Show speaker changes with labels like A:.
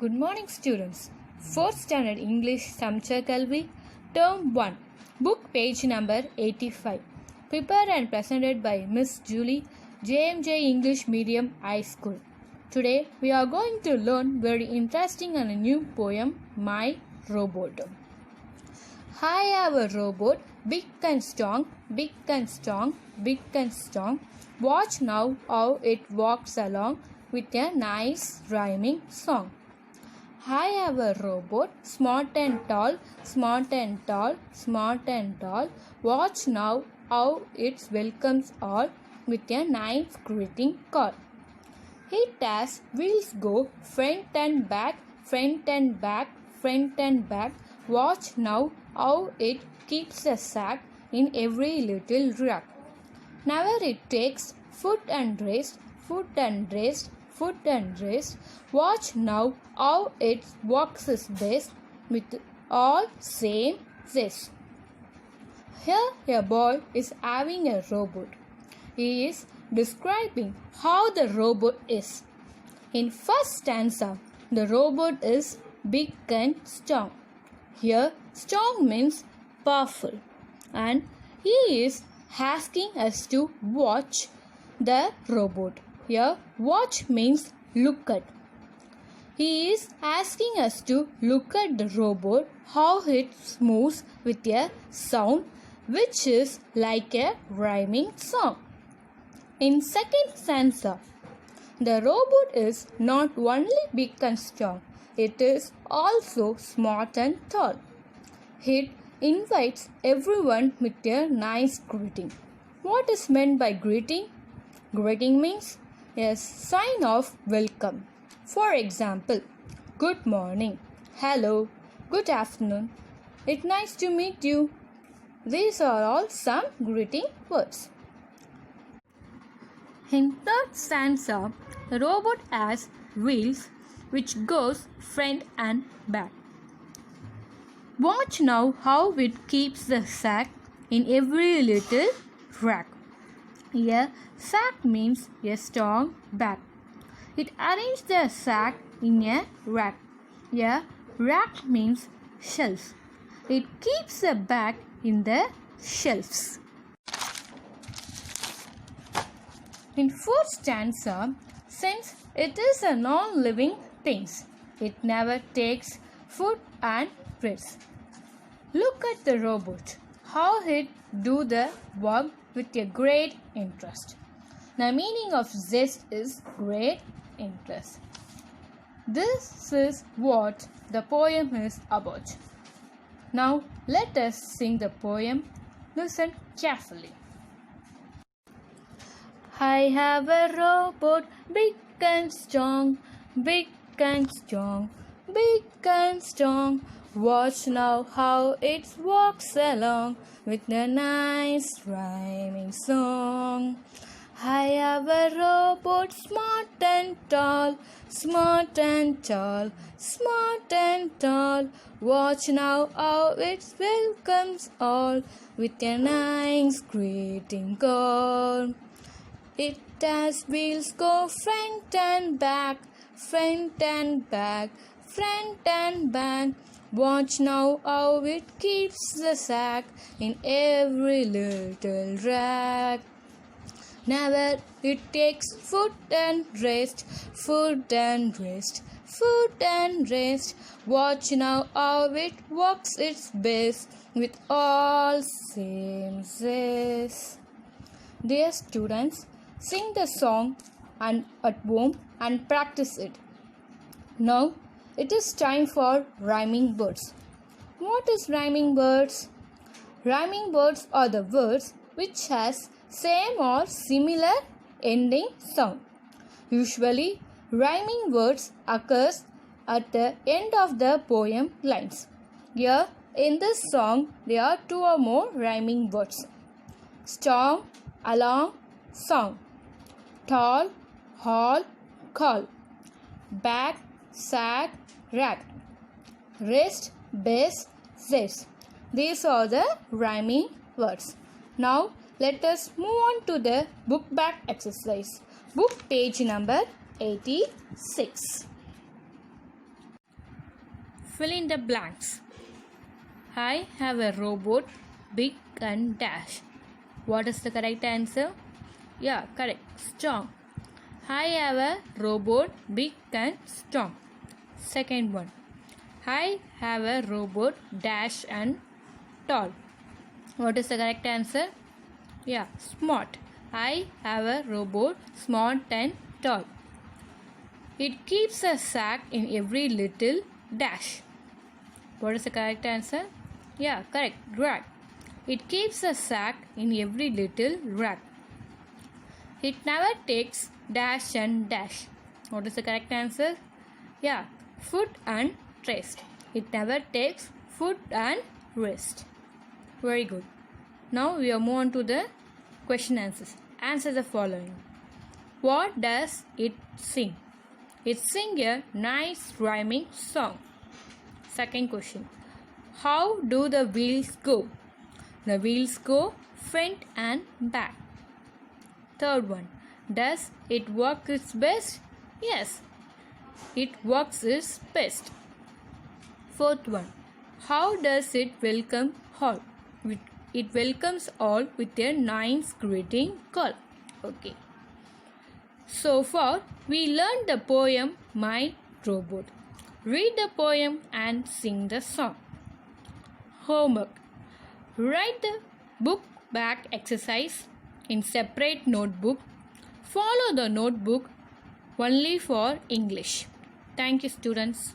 A: Good morning, students. 4th Standard English Samcha Kalvi, Term 1, Book page number 85. Prepared and presented by Miss Julie, JMJ English Medium High School. Today, we are going to learn very interesting and a new poem, My Robot. I have a robot, big and strong, big and strong, big and strong. Watch now how it walks along with a nice rhyming song. I have a robot, smart and tall, smart and tall, smart and tall. Watch now how it welcomes all with a nice greeting call. It has wheels go front and back, front and back, front and back. Watch now how it keeps a sack in every little rack. Never it takes foot and rest, foot and rest, foot and rest. Watch now how it walks its best with all same zest. Here a boy is having a robot. He is describing how the robot is. In first stanza, the robot is big and strong. Here, strong means powerful. And he is asking us to watch the robot. Here, watch means look at. He is asking us to look at the robot, how it moves with a sound which is like a rhyming song. In second stanza, the robot is not only big and strong, it is also smart and tall. It invites everyone with a nice greeting. What is meant by greeting? Greeting means a sign of welcome. For example, good morning, hello, good afternoon, it's nice to meet you. These are all some greeting words. In third stanza, the robot has wheels which goes front and back. Watch now how it keeps the sack in every little rack. Here, sack means a strong bag. It arranges the sack in a rack. Here, rack means shelf. It keeps the bag in the shelves. In fourth stanza, since it is a non-living thing, it never takes food and rest. Look at the robot, how it do the work with a great interest. The meaning of zest is great interest. This is what the poem is about. Now let us sing the poem. Listen carefully. I have a robot, big and strong, big and strong, big and strong. Watch now how it walks along with a nice rhyming song. I have a robot, smart and tall, smart and tall, smart and tall. Watch now how it welcomes all with a nice greeting call. It has wheels go front and back, front and back, front and back. Watch now how it keeps the sack in every little rack. Never it takes food and rest, food and rest, food and rest. Watch now how it walks its best with all same zest. Dear students, sing the song and at home and practice it. Now it is time for rhyming words. What is rhyming words? Rhyming words are the words which has same or similar ending sound. Usually, rhyming words occurs at the end of the poem lines. Here, in this song, there are two or more rhyming words. Strong, along, song. Tall, hall, call. Back, sack, rack. Rest, best, zest. These are the rhyming words. Now, let us move on to the book back exercise. Book page number 86. fill in the blanks. I have a robot, big and dash. What is the correct answer? Yeah, correct. Strong. I have a robot, big and strong. Second one. I have a robot, dash and tall. What is the correct answer? Yeah, smart. I have a robot, smart and tall. It keeps a sack in every little dash. What is the correct answer? Yeah, correct. Rack. It keeps a sack in every little rack. It never takes dash and dash. What is the correct answer? Yeah, food and rest. It never takes food and rest. Very good. Now we are move on to the question answers. Answer the following. What does it sing? It sings a nice rhyming song. Second question. How do the wheels go? The wheels go front and back. Third one. Does it work its best? Yes, it works its best. Fourth one. How does it welcome all? It welcomes all with a nice greeting call. Okay. So far, we learned the poem My Robot. Read the poem and sing the song. Homework. Write the book back exercise in separate notebook. Follow the notebook only for English. Thank you, students.